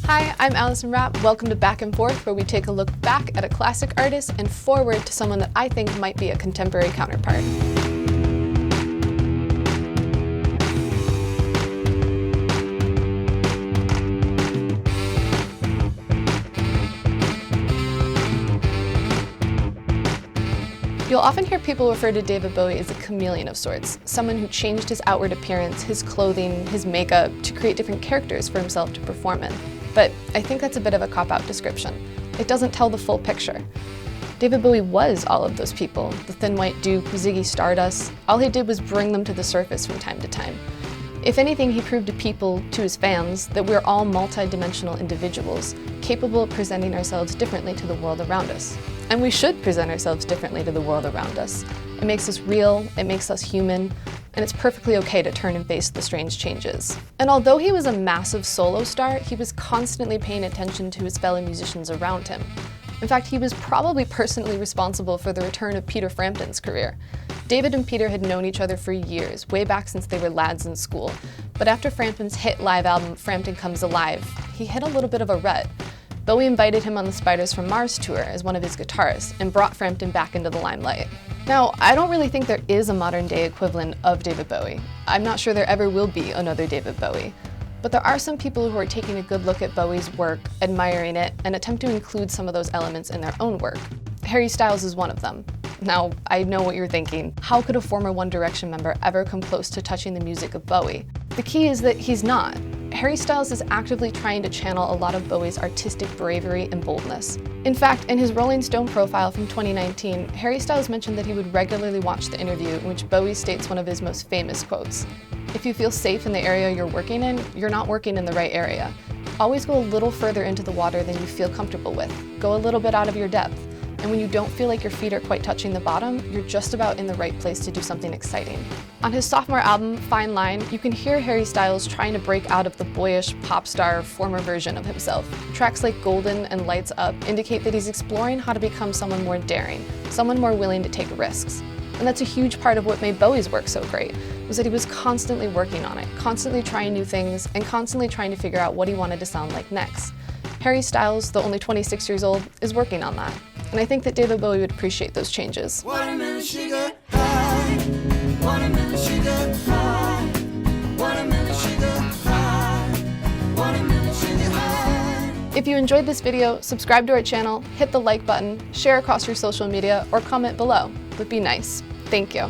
Hi, I'm Allison. Welcome to Back and Forth, where we take a look back at a classic artist and forward to someone that I think might be a contemporary counterpart. You'll often hear people refer to David Bowie as a chameleon of sorts, someone who changed his outward appearance, his clothing, his makeup to create different characters for himself to perform in. But I think that's a bit of a cop-out description. It doesn't tell the full picture. David Bowie was all of those people, the Thin White Duke, Ziggy Stardust. All he did was bring them to the surface from time to time. If anything, he proved to people, to his fans, that we're all multi-dimensional individuals, capable of presenting ourselves differently to the world around us. And we should present ourselves differently to the world around us. It makes us real, it makes us human, and it's perfectly okay to turn and face the strange changes. And although he was a massive solo star, he was constantly paying attention to his fellow musicians around him. In fact, he was probably personally responsible for the return of Peter Frampton's career. David and Peter had known each other for years, way back since they were lads in school. But after Frampton's hit live album, Frampton Comes Alive, he hit a little bit of a rut. Bowie invited him on the Spiders from Mars tour as one of his guitarists and brought Frampton back into the limelight. Now, I don't really think there is a modern-day equivalent of David Bowie. I'm not sure there ever will be another David Bowie. But there are some people who are taking a good look at Bowie's work, admiring it, and attempt to include some of those elements in their own work. Harry Styles is one of them. Now, I know what you're thinking. How could a former One Direction member ever come close to touching the music of Bowie? The key is that he's not. Harry Styles is actively trying to channel a lot of Bowie's artistic bravery and boldness. In fact, in his Rolling Stone profile from 2019, Harry Styles mentioned that he would regularly watch the interview in which Bowie states one of his most famous quotes: "If you feel safe in the area you're working in, you're not working in the right area. Always go a little further into the water than you feel comfortable with. Go a little bit out of your depth. And when you don't feel like your feet are quite touching the bottom, you're just about in the right place to do something exciting." On his sophomore album, Fine Line, you can hear Harry Styles trying to break out of the boyish pop star former version of himself. Tracks like Golden and Lights Up indicate that he's exploring how to become someone more daring, someone more willing to take risks. And that's a huge part of what made Bowie's work so great, was that he was constantly working on it, constantly trying new things, and constantly trying to figure out what he wanted to sound like next. Harry Styles, though only 26 years old, is working on that. And I think that David Bowie would appreciate those changes. Watermelon sugar high, watermelon sugar high, watermelon sugar high, watermelon sugar high. If you enjoyed this video, subscribe to our channel, hit the like button, share across your social media, or comment below. But be nice. Thank you.